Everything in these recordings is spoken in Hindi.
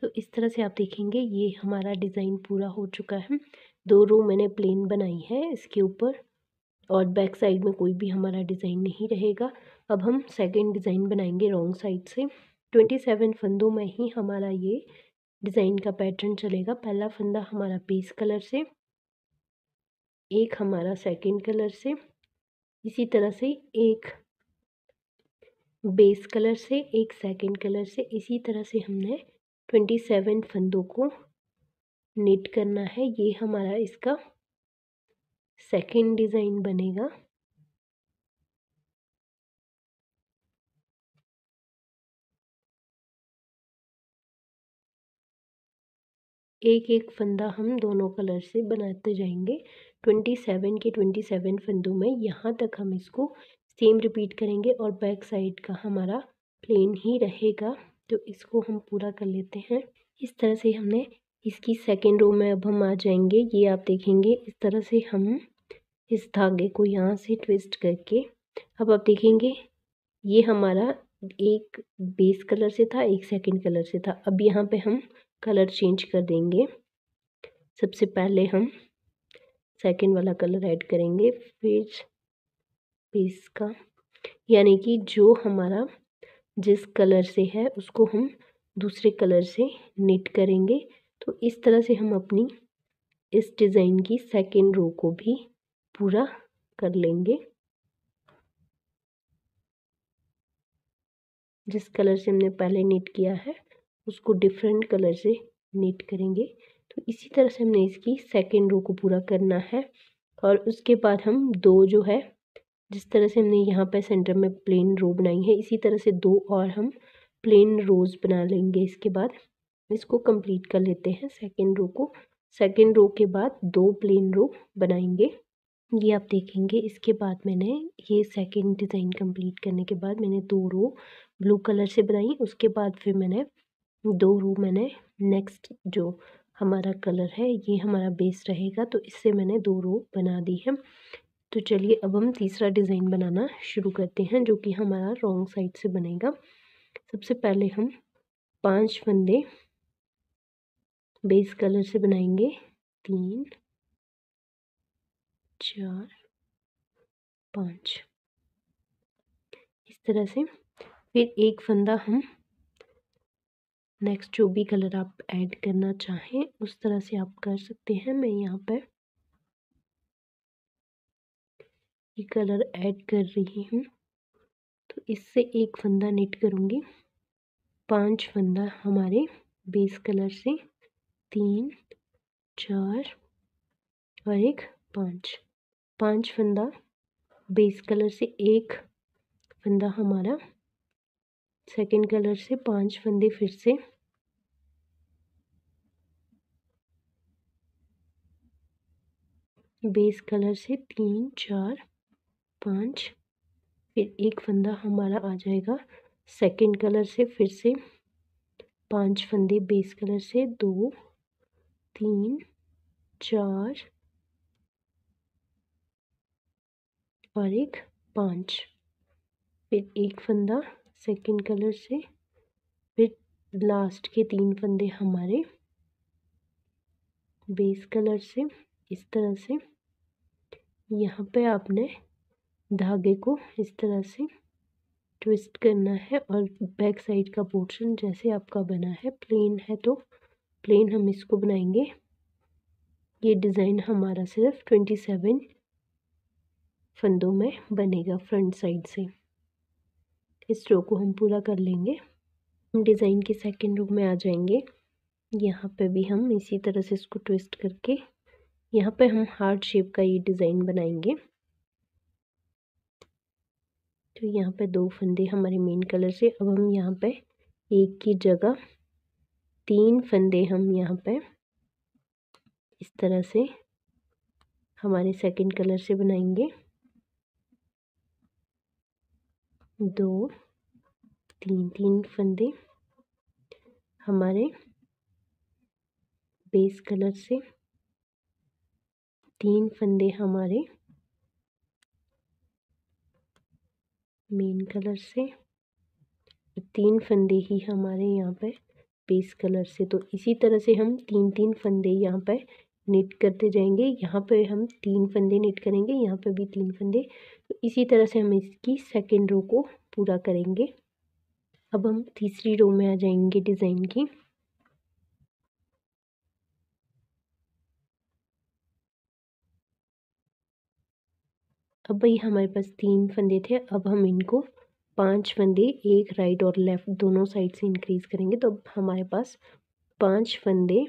तो इस तरह से आप देखेंगे ये हमारा डिज़ाइन पूरा हो चुका है। 2 रो मैंने प्लेन बनाई है इसके ऊपर और बैक साइड में कोई भी हमारा डिज़ाइन नहीं रहेगा। अब हम सेकंड डिज़ाइन बनाएंगे रॉन्ग साइड से। 27 फंदों में ही हमारा ये डिज़ाइन का पैटर्न चलेगा। पहला फंदा हमारा बेस कलर से, एक हमारा सेकंड कलर से, इसी तरह से एक बेस कलर से, एक सेकंड कलर से, इसी तरह से हमने 27 फंदों को निट करना है। ये हमारा इसका सेकंड डिज़ाइन बनेगा। एक एक फंदा हम दोनों कलर से बनाते जाएंगे। 27 के 27 फंदों में यहाँ तक हम इसको सेम रिपीट करेंगे और बैक साइड का हमारा प्लेन ही रहेगा। तो इसको हम पूरा कर लेते हैं। इस तरह से हमने इसकी सेकेंड रो में अब हम आ जाएंगे। ये आप देखेंगे इस तरह से हम इस धागे को यहाँ से ट्विस्ट करके, अब आप देखेंगे ये हमारा एक बेस कलर से था, एक सेकंड कलर से था। अब यहाँ पे हम कलर चेंज कर देंगे। सबसे पहले हम सेकंड वाला कलर ऐड करेंगे, फिर बेस का, यानी कि जो हमारा जिस कलर से है उसको हम दूसरे कलर से निट करेंगे। तो इस तरह से हम अपनी इस डिज़ाइन की सेकंड रो को भी पूरा कर लेंगे। जिस कलर से हमने पहले निट किया है उसको डिफरेंट कलर से निट करेंगे। तो इसी तरह से हमने इसकी सेकंड रो को पूरा करना है। और उसके बाद हम दो जो है, जिस तरह से हमने यहाँ पे सेंटर में प्लेन रो बनाई है, इसी तरह से दो और हम प्लेन रोज बना लेंगे। इसके बाद इसको कंप्लीट कर लेते हैं सेकंड रो को। सेकंड रो के बाद दो प्लेन रो बनाएंगे। ये आप देखेंगे इसके बाद मैंने ये सेकंड डिज़ाइन कंप्लीट करने के बाद मैंने दो रो ब्लू कलर से बनाई। उसके बाद फिर मैंने दो रो मैंने नेक्स्ट जो हमारा कलर है ये हमारा बेस रहेगा, तो इससे मैंने दो रो बना दी है। तो चलिए अब हम तीसरा डिज़ाइन बनाना शुरू करते हैं जो कि हमारा रॉन्ग साइड से बनेगा। सबसे पहले हम 5 फंदे बेस कलर से बनाएंगे, 3 4 5 इस तरह से। फिर एक फंदा हम नेक्स्ट जो भी कलर आप ऐड करना चाहें उस तरह से आप कर सकते हैं। मैं यहाँ पर ये कलर ऐड कर रही हूँ, तो इससे एक फंदा निट करूँगी। 5 फंदा हमारे बेस कलर से, 3 4 और एक 5 फंदा बेस कलर से, एक फंदा हमारा सेकंड कलर से, 5 फंदे फिर से बेस कलर से, 3 4 5। फिर एक फंदा हमारा आ जाएगा सेकंड कलर से, फिर से 5 फंदे बेस कलर से, 2 3 4 और एक 5। फिर एक फंदा सेकंड कलर से, फिर लास्ट के 3 फंदे हमारे बेस कलर से। इस तरह से यहाँ पे आपने धागे को इस तरह से ट्विस्ट करना है और बैक साइड का पोर्शन जैसे आपका बना है, प्लेन है तो प्लेन हम इसको बनाएंगे। ये डिज़ाइन हमारा सिर्फ 27 फंदों में बनेगा फ्रंट साइड से। इस रो को हम पूरा कर लेंगे। हम डिज़ाइन की सेकंड रो में आ जाएंगे। यहाँ पे भी हम इसी तरह से इसको ट्विस्ट करके यहाँ पे हम हार्ट शेप का ये डिज़ाइन बनाएंगे। तो यहाँ पे दो फंदे हमारे मेन कलर से, अब हम यहाँ पे एक की जगह 3 फंदे हम यहाँ पे इस तरह से हमारे सेकंड कलर से बनाएंगे। 2 3 फंदे हमारे बेस कलर से, 3 फंदे हमारे मेन कलर से, 3 फंदे ही हमारे यहाँ पे बेस कलर से। तो इसी तरह से हम 3-3 फंदे यहाँ पे निट करते जाएंगे। यहाँ पे हम 3 फंदे निट करेंगे, यहाँ पे भी 3 फंदे। तो इसी तरह से हम इसकी सेकेंड रो को पूरा करेंगे। अब हम तीसरी रो में आ जाएंगे डिज़ाइन की। अब भाई हमारे पास 3 फंदे थे, अब हम इनको 5 फंदे एक राइट और लेफ़्ट दोनों साइड से इंक्रीज़ करेंगे। तो अब हमारे पास 5 फंदे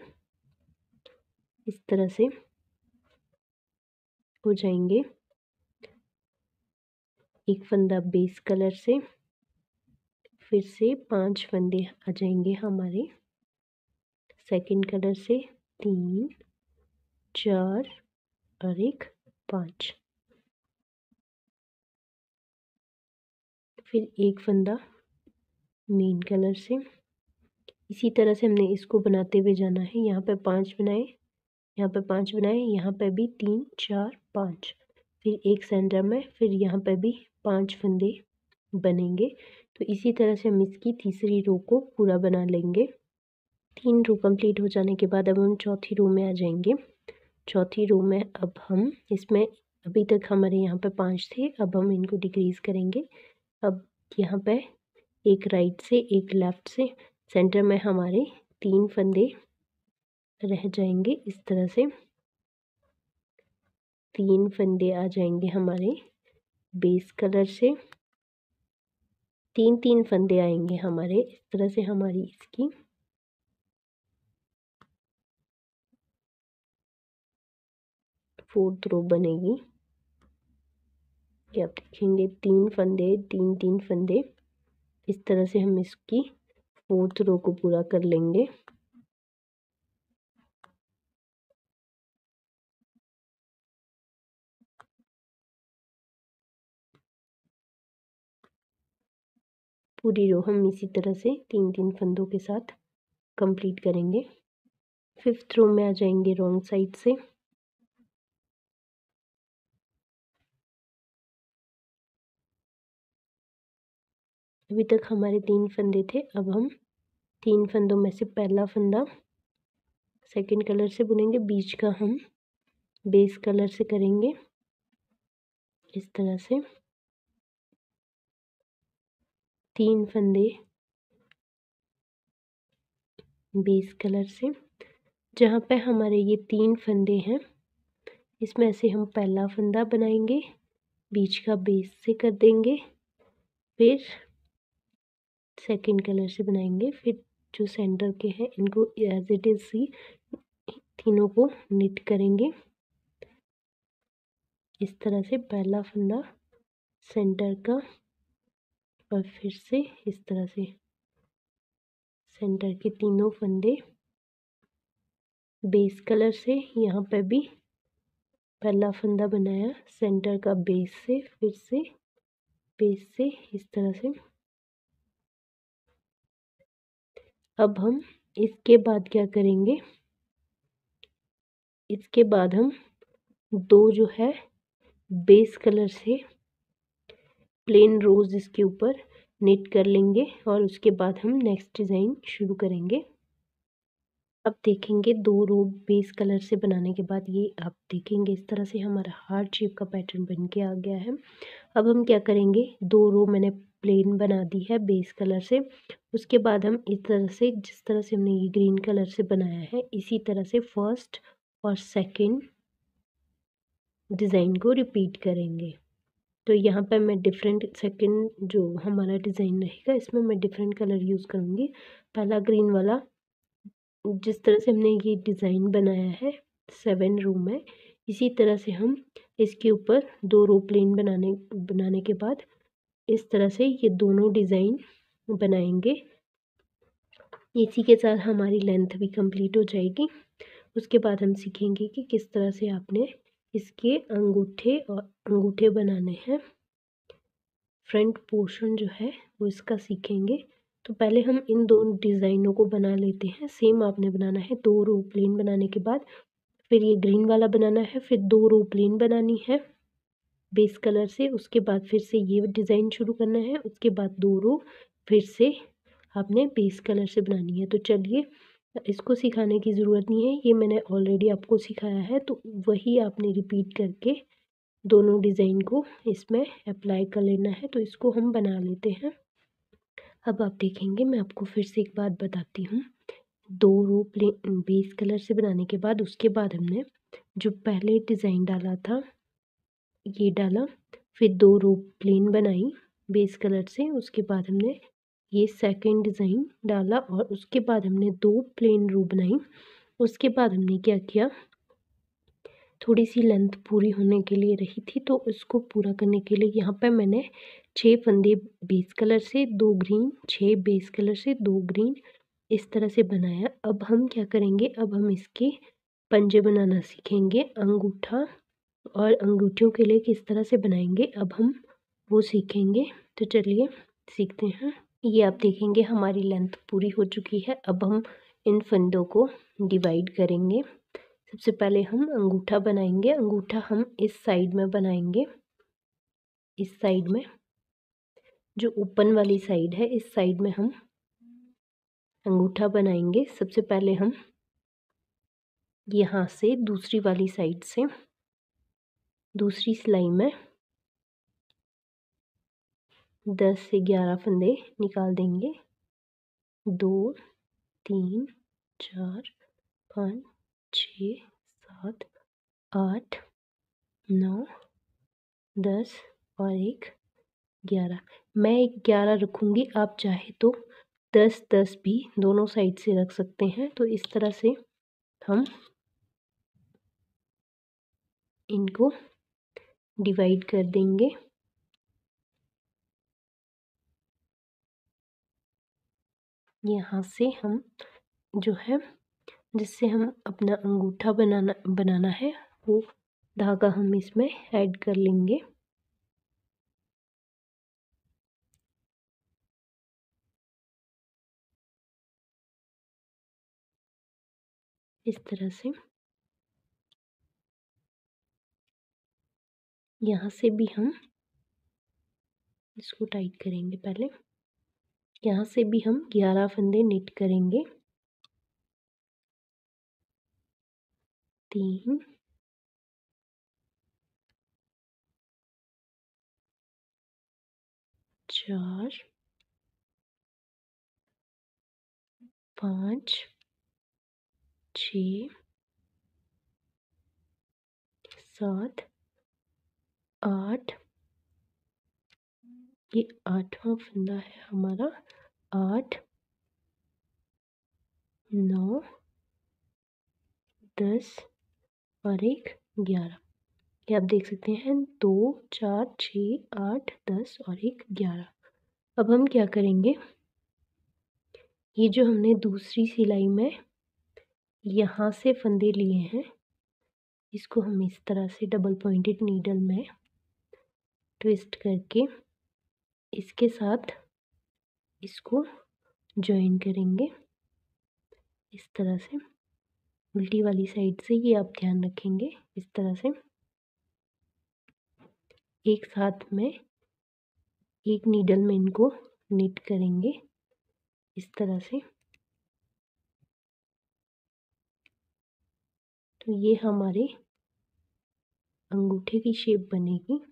इस तरह से हो जाएंगे। एक फंदा बेस कलर से, फिर से 5 फंदे आ जाएंगे हमारे सेकंड कलर से, 3, 4 और एक 5। फिर एक फंदा मेन कलर से। इसी तरह से हमने इसको बनाते हुए जाना है। यहाँ पे 5 बनाए, यहाँ पे 5 बनाए, यहाँ पे भी 3, 4, 5। फिर एक सेंटर में, फिर यहाँ पे भी 5 फंदे बनेंगे। तो इसी तरह से हम इसकी तीसरी रो को पूरा बना लेंगे। 3 रो कंप्लीट हो जाने के बाद अब हम चौथी रो में आ जाएंगे। चौथी रो में अब हम इसमें अभी तक हमारे यहाँ पे 5 थे, अब हम इनको डिक्रीज़ करेंगे। अब यहाँ पे एक राइट से एक लेफ़्ट से, सेंटर में हमारे 3 फंदे रह जाएंगे। इस तरह से 3 फंदे आ जाएंगे हमारे बेस कलर से, 3-3 फंदे आएंगे हमारे। इस तरह से हमारी इसकी फोर्थ रो बनेगी। ये आप देखेंगे 3 फंदे, 3-3 फंदे। इस तरह से हम इसकी फोर्थ रो को पूरा कर लेंगे। पूरी रो हम इसी तरह से 3-3 फंदों के साथ कंप्लीट करेंगे। फिफ्थ रो में आ जाएंगे रॉन्ग साइड से। अभी तक हमारे 3 फंदे थे, अब हम 3 फंदों में से पहला फंदा सेकंड कलर से बुनेंगे, बीच का हम बेस कलर से करेंगे। इस तरह से 3 फंदे बेस कलर से। जहाँ पे हमारे ये 3 फंदे हैं, इसमें से हम पहला फंदा बनाएंगे, बीच का बेस से कर देंगे, फिर सेकंड कलर से बनाएंगे, फिर जो सेंटर के हैं इनको एज इट इज़ ही तीनों को निट करेंगे। इस तरह से पहला फंदा सेंटर का, और फिर से इस तरह से सेंटर के तीनों फंदे बेस कलर से। यहाँ पे भी पहला फंदा बनाया सेंटर का बेस से, फिर से बेस से, इस तरह से। अब हम इसके बाद क्या करेंगे, इसके बाद हम 2 जो है बेस कलर से प्लेन रोज इसके ऊपर निट कर लेंगे, और उसके बाद हम नेक्स्ट डिज़ाइन शुरू करेंगे। अब देखेंगे 2 रो बेस कलर से बनाने के बाद ये आप देखेंगे इस तरह से हमारा हार्ट शेप का पैटर्न बन के आ गया है। अब हम क्या करेंगे, 2 रो मैंने प्लेन बना दी है बेस कलर से। उसके बाद हम इस तरह से, जिस तरह से हमने ये ग्रीन कलर से बनाया है, इसी तरह से फर्स्ट और सेकंड डिज़ाइन को रिपीट करेंगे। तो यहाँ पर मैं डिफरेंट सेकंड जो हमारा डिज़ाइन रहेगा, इसमें मैं डिफरेंट कलर यूज़ करूँगी। पहला ग्रीन वाला, जिस तरह से हमने ये डिज़ाइन बनाया है 7 रो में, इसी तरह से हम इसके ऊपर 2 रो प्लेन बनाने के बाद इस तरह से ये दोनों डिज़ाइन बनाएंगे। इसी के साथ हमारी लेंथ भी कंप्लीट हो जाएगी। उसके बाद हम सीखेंगे कि किस तरह से आपने इसके अंगूठे बनाने हैं। फ्रंट पोर्शन जो है वो इसका सीखेंगे। तो पहले हम इन दोनों डिज़ाइनों को बना लेते हैं। सेम आपने बनाना है, 2 रो प्लेन बनाने के बाद फिर ये ग्रीन वाला बनाना है, फिर 2 रो प्लेन बनानी है बेस कलर से। उसके बाद फिर से ये डिज़ाइन शुरू करना है, उसके बाद 2 रो, फिर से आपने बेस कलर से बनानी है। तो चलिए, इसको सिखाने की ज़रूरत नहीं है, ये मैंने ऑलरेडी आपको सिखाया है, तो वही आपने रिपीट करके दोनों डिज़ाइन को इसमें अप्लाई कर लेना है। तो इसको हम बना लेते हैं। अब आप देखेंगे, मैं आपको फिर से एक बात बताती हूँ। 2 रो बेस कलर से बनाने के बाद उसके बाद हमने जो पहले डिज़ाइन डाला था, ये डाला, फिर 2 रो प्लेन बनाई बेस कलर से, उसके बाद हमने ये सेकंड डिज़ाइन डाला और उसके बाद हमने 2 प्लेन रो बनाई। उसके बाद हमने क्या किया, थोड़ी सी लेंथ पूरी होने के लिए रही थी, तो उसको पूरा करने के लिए यहाँ पे मैंने 6 फंदे बेस कलर से, 2 ग्रीन, 6 बेस कलर से, 2 ग्रीन, इस तरह से बनाया। अब हम क्या करेंगे, अब हम इसके पंजे बनाना सीखेंगे। अंगूठा और अंगूठियों के लिए किस तरह से बनाएंगे, अब हम वो सीखेंगे। तो चलिए सीखते हैं। ये आप देखेंगे हमारी लेंथ पूरी हो चुकी है। अब हम इन फंदों को डिवाइड करेंगे। सबसे पहले हम अंगूठा बनाएंगे। अंगूठा हम इस साइड में बनाएंगे, इस साइड में, जो ओपन वाली साइड है, इस साइड में हम अंगूठा बनाएंगे। सबसे पहले हम यहाँ से दूसरी वाली साइड से दूसरी सिलाई में 10 से 11 फंदे निकाल देंगे। 2 3 4 5 6 7 8 9 10 और एक 11। मैं 11 रखूँगी, आप चाहे तो 10-10 भी दोनों साइड से रख सकते हैं। तो इस तरह से हम इनको डिवाइड कर देंगे। यहाँ से हम जो है, जिससे हम अपना अंगूठा बनाना है, वो धागा हम इसमें ऐड कर लेंगे। इस तरह से यहाँ से भी हम इसको टाइट करेंगे। पहले यहाँ से भी हम 11 फंदे निट करेंगे। 3 4 5 6 7 8, ये 8वां फंदा है हमारा। 8 9 10 और एक 11। ये आप देख सकते हैं, 2 4 6 8 10 और एक 11। अब हम क्या करेंगे, ये जो हमने दूसरी सिलाई में यहाँ से फंदे लिए हैं, इसको हम इस तरह से डबल पॉइंटेड नीडल में ट्विस्ट करके इसके साथ इसको जॉइन करेंगे। इस तरह से उल्टी वाली साइड से, ये आप ध्यान रखेंगे। इस तरह से एक साथ में एक नीडल में इनको निट करेंगे, इस तरह से। तो ये हमारे अंगूठे की शेप बनेगी।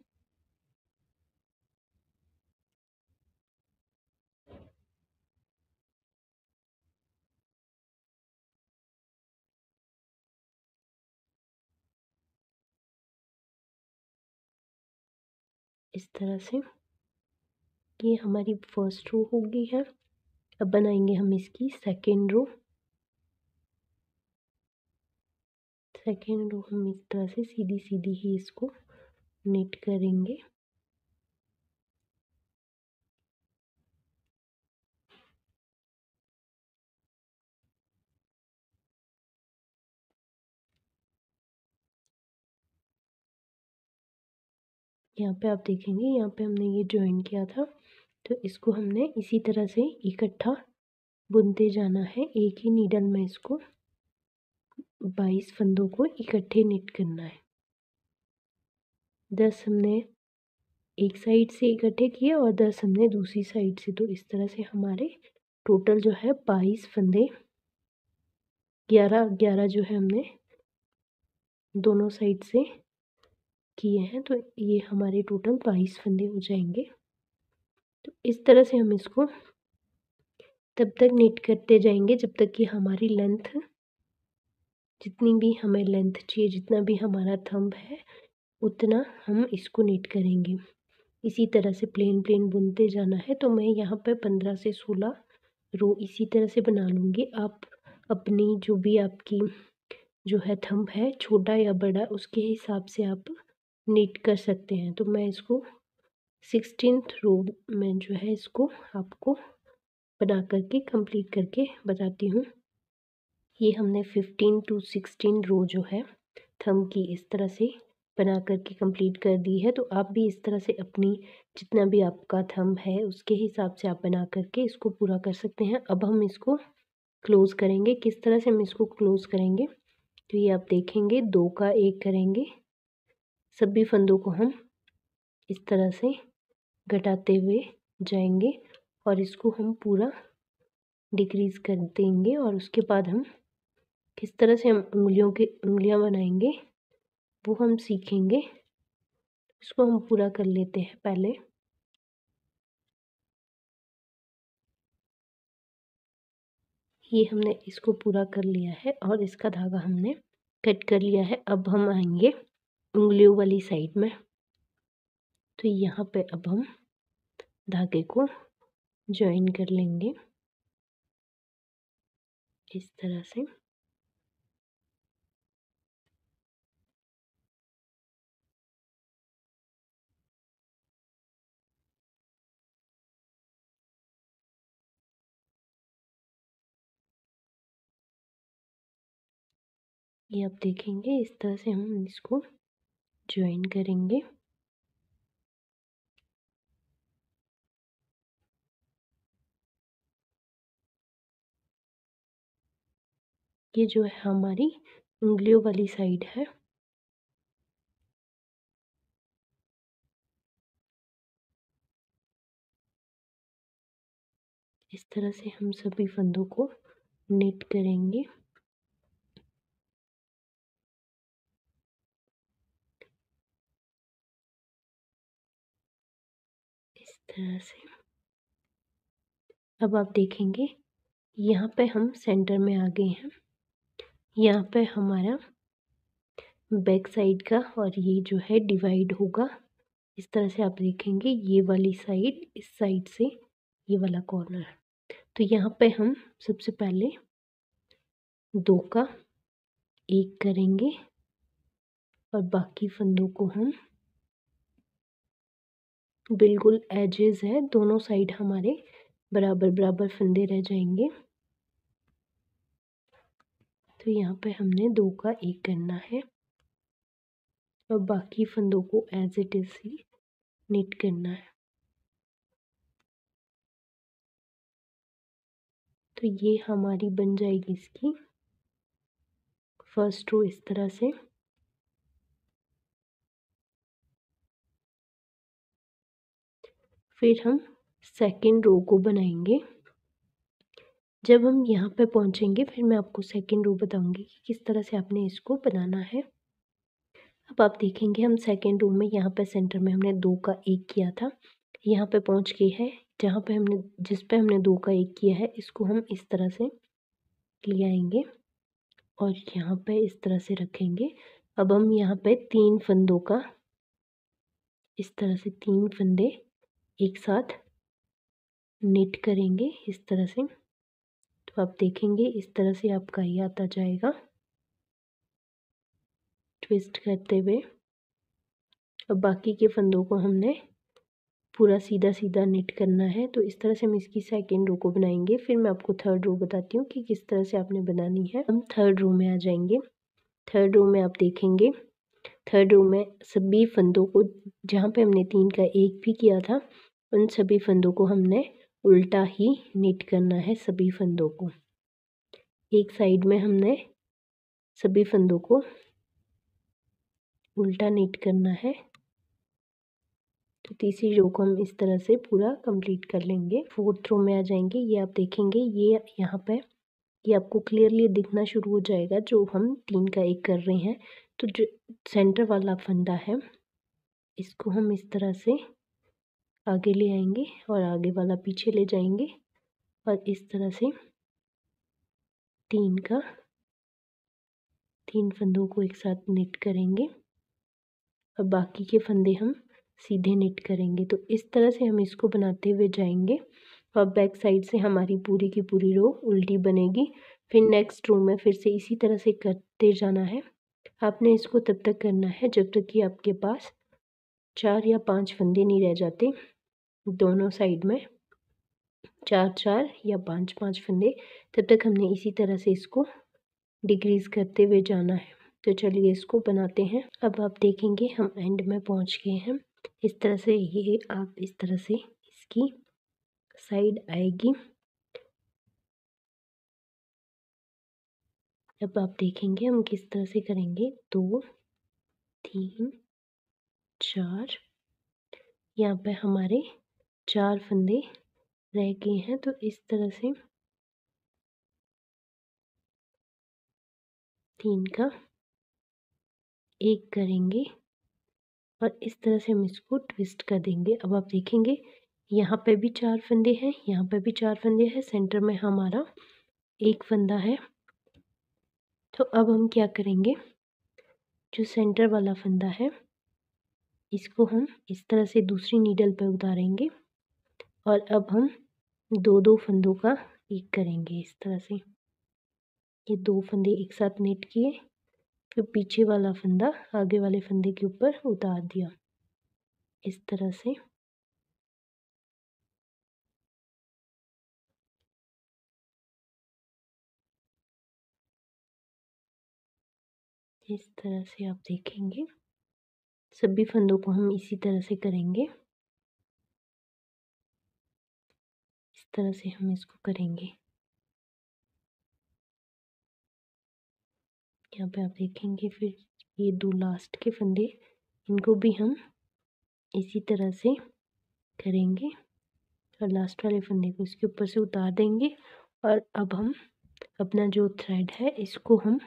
इस तरह से ये हमारी फर्स्ट रो हो गई है। अब बनाएंगे हम इसकी सेकेंड रो। सेकेंड रो हम इस तरह से सीधी सीधी ही इसको निट करेंगे। यहाँ पे आप देखेंगे, यहाँ पे हमने ये जॉइन किया था, तो इसको हमने इसी तरह से इकट्ठा बुनते जाना है। एक ही नीडल में इसको 22 फंदों को इकट्ठे निट करना है। 10 हमने एक साइड से इकट्ठे किए और 10 हमने दूसरी साइड से। तो इस तरह से हमारे टोटल जो है 22 फंदे, 11 जो है हमने दोनों साइड से किए हैं, तो ये हमारे टोटल 22 फंदे हो जाएंगे। तो इस तरह से हम इसको तब तक नीट करते जाएंगे जब तक कि हमारी लेंथ, जितनी भी हमें लेंथ चाहिए, जितना भी हमारा थंब है उतना हम इसको नीट करेंगे। इसी तरह से प्लेन बुनते जाना है। तो मैं यहाँ पे 15 से 16 रो इसी तरह से बना लूँगी। आप अपनी जो भी आपकी जो है थंब है, छोटा या बड़ा, उसके हिसाब से आप नीट कर सकते हैं। तो मैं इसको 16th रो में जो है इसको आपको बना करके कंप्लीट करके बताती हूँ। ये हमने 15 to 16 रो जो है थंब की इस तरह से बना करके कंप्लीट कर दी है। तो आप भी इस तरह से अपनी जितना भी आपका थंब है उसके हिसाब से आप बना करके इसको पूरा कर सकते हैं। अब हम इसको क्लोज़ करेंगे। किस तरह से हम इसको क्लोज़ करेंगे, तो ये आप देखेंगे 2 का 1 करेंगे। सभी फंदों को हम इस तरह से घटाते हुए जाएंगे और इसको हम पूरा डिक्रीज़ कर देंगे। और उसके बाद हम किस तरह से हम उंगलियां बनाएंगे वो हम सीखेंगे। इसको हम पूरा कर लेते हैं पहले। ये हमने इसको पूरा कर लिया है और इसका धागा हमने कट कर लिया है। अब हम आएंगे उंगलियों वाली साइड में। तो यहाँ पे अब हम धागे को जॉइन कर लेंगे इस तरह से। ये आप देखेंगे इस तरह से हम इसको जॉइन करेंगे। ये जो है हमारी उंगलियों वाली साइड है। इस तरह से हम सभी फंदों को निट करेंगे। इस तरह से अब आप देखेंगे यहाँ पे हम सेंटर में आ गए हैं। यहाँ पे हमारा बैक साइड का और ये जो है डिवाइड होगा। इस तरह से आप देखेंगे ये वाली साइड, इस साइड से ये वाला कॉर्नर। तो यहाँ पे हम सबसे पहले 2 का 1 करेंगे और बाकी फंदों को हम बिल्कुल एजेस है, दोनों साइड हमारे बराबर बराबर फंदे रह जाएंगे। तो यहाँ पे हमने 2 का 1 करना है और बाकी फंदों को एज इट इज ही निट करना है। तो ये हमारी बन जाएगी इसकी फर्स्ट रो इस तरह से। फिर हम सेकंड रो को बनाएंगे। जब हम यहाँ पे पहुँचेंगे फिर मैं आपको सेकंड रो बताऊंगी कि किस तरह से आपने इसको बनाना है। अब आप देखेंगे हम सेकंड रो में यहाँ पे सेंटर में हमने 2 का 1 किया था। यहाँ पे पहुँच गए हैं जहाँ पे हमने जिस पे हमने 2 का 1 किया है, इसको हम इस तरह से ले आएंगे और यहाँ पे इस तरह से रखेंगे। अब हम यहाँ पे 3 फंदों का इस तरह से 3 फंदे एक साथ निट करेंगे इस तरह से। तो आप देखेंगे इस तरह से आपका ये आता जाएगा ट्विस्ट करते हुए। अब बाकी के फंदों को हमने पूरा सीधा सीधा निट करना है। तो इस तरह से हम इसकी सेकंड रो को बनाएंगे। फिर मैं आपको थर्ड रो बताती हूँ कि किस तरह से आपने बनानी है। हम थर्ड रो में आ जाएंगे। थर्ड रो में आप देखेंगे थर्ड रो में सभी फंदों को, जहाँ पे हमने 3 का 1 भी किया था, उन सभी फंदों को हमने उल्टा ही निट करना है। सभी फंदों को एक साइड में हमने सभी फंदों को उल्टा निट करना है। तो तीसरी रो को हम इस तरह से पूरा कंप्लीट कर लेंगे। फोर्थ रो में आ जाएंगे। ये आप देखेंगे ये यहाँ पे ये आपको क्लियरली दिखना शुरू हो जाएगा जो हम 3 का 1 कर रहे हैं। तो जो सेंटर वाला फंदा है इसको हम इस तरह से आगे ले आएंगे और आगे वाला पीछे ले जाएंगे और इस तरह से 3 फंदों को एक साथ निट करेंगे और बाकी के फंदे हम सीधे निट करेंगे। तो इस तरह से हम इसको बनाते हुए जाएंगे और बैक साइड से हमारी पूरी की पूरी रो उल्टी बनेगी। फिर नेक्स्ट रो में फिर से इसी तरह से करते जाना है। आपने इसको तब तक करना है जब तक कि आपके पास 4 या 5 फंदे नहीं रह जाते। दोनों साइड में 4 या 5 फंदे, तब तक हमने इसी तरह से इसको डिक्रीज़ करते हुए जाना है। तो चलिए इसको बनाते हैं। अब आप देखेंगे हम एंड में पहुंच गए हैं। इस तरह से ये आप इस तरह से इसकी साइड आएगी। अब आप देखेंगे हम किस तरह से करेंगे। 2 3 4 यहाँ पे हमारे 4 फंदे रह गए हैं। तो इस तरह से 3 का 1 करेंगे और इस तरह से हम इसको ट्विस्ट कर देंगे। अब आप देखेंगे यहाँ पे भी 4 फंदे हैं, यहाँ पे भी 4 फंदे हैं, सेंटर में हमारा 1 फंदा है। तो अब हम क्या करेंगे, जो सेंटर वाला फंदा है इसको हम इस तरह से दूसरी नीडल पर उतारेंगे और अब हम 2 फंदों का 1 करेंगे। इस तरह से ये 2 फंदे एक साथ नेट किए, फिर पीछे वाला फंदा आगे वाले फंदे के ऊपर उतार दिया। इस तरह से आप देखेंगे सभी फंदों को हम इसी तरह से करेंगे। इस तरह से हम इसको करेंगे। यहाँ पे आप देखेंगे फिर ये 2 लास्ट के फंदे, इनको भी हम इसी तरह से करेंगे और लास्ट वाले फंदे को इसके ऊपर से उतार देंगे। और अब हम अपना जो थ्रेड है इसको हम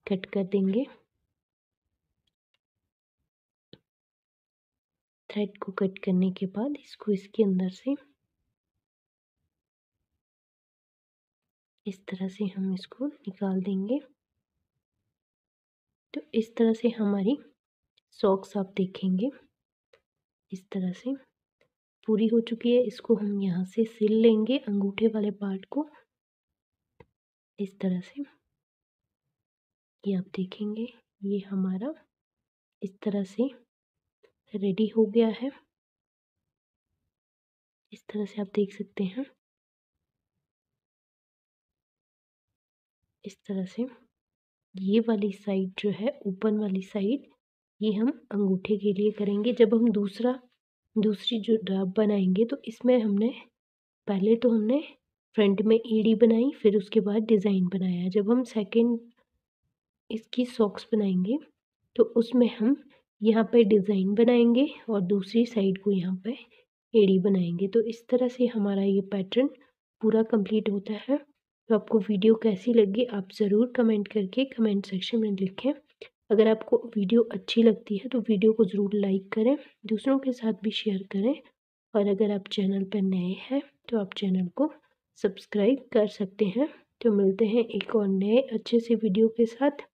कट कर देंगे। थ्रेड को कट करने के बाद इसको इसके अंदर से इस तरह से हम इसको निकाल देंगे। तो इस तरह से हमारी सॉक्स आप देखेंगे इस तरह से पूरी हो चुकी है। इसको हम यहाँ से सिल लेंगे अंगूठे वाले पार्ट को इस तरह से। ये आप देखेंगे ये हमारा इस तरह से रेडी हो गया है। इस तरह से आप देख सकते हैं। इस तरह से ये वाली साइड जो है ऊपर वाली साइड ये हम अंगूठे के लिए करेंगे। जब हम दूसरी जो ड्राप बनाएंगे तो इसमें हमने पहले तो हमने फ्रंट में एड़ी बनाई, फिर उसके बाद डिज़ाइन बनाया। जब हम सेकंड इसकी सॉक्स बनाएंगे तो उसमें हम यहाँ पे डिज़ाइन बनाएंगे और दूसरी साइड को यहाँ पे एड़ी बनाएंगे। तो इस तरह से हमारा ये पैटर्न पूरा कंप्लीट होता है। तो आपको वीडियो कैसी लगी आप ज़रूर कमेंट करके कमेंट सेक्शन में लिखें। अगर आपको वीडियो अच्छी लगती है तो वीडियो को ज़रूर लाइक करें, दूसरों के साथ भी शेयर करें और अगर आप चैनल पर नए हैं तो आप चैनल को सब्सक्राइब कर सकते हैं। तो मिलते हैं एक और नए अच्छे से वीडियो के साथ।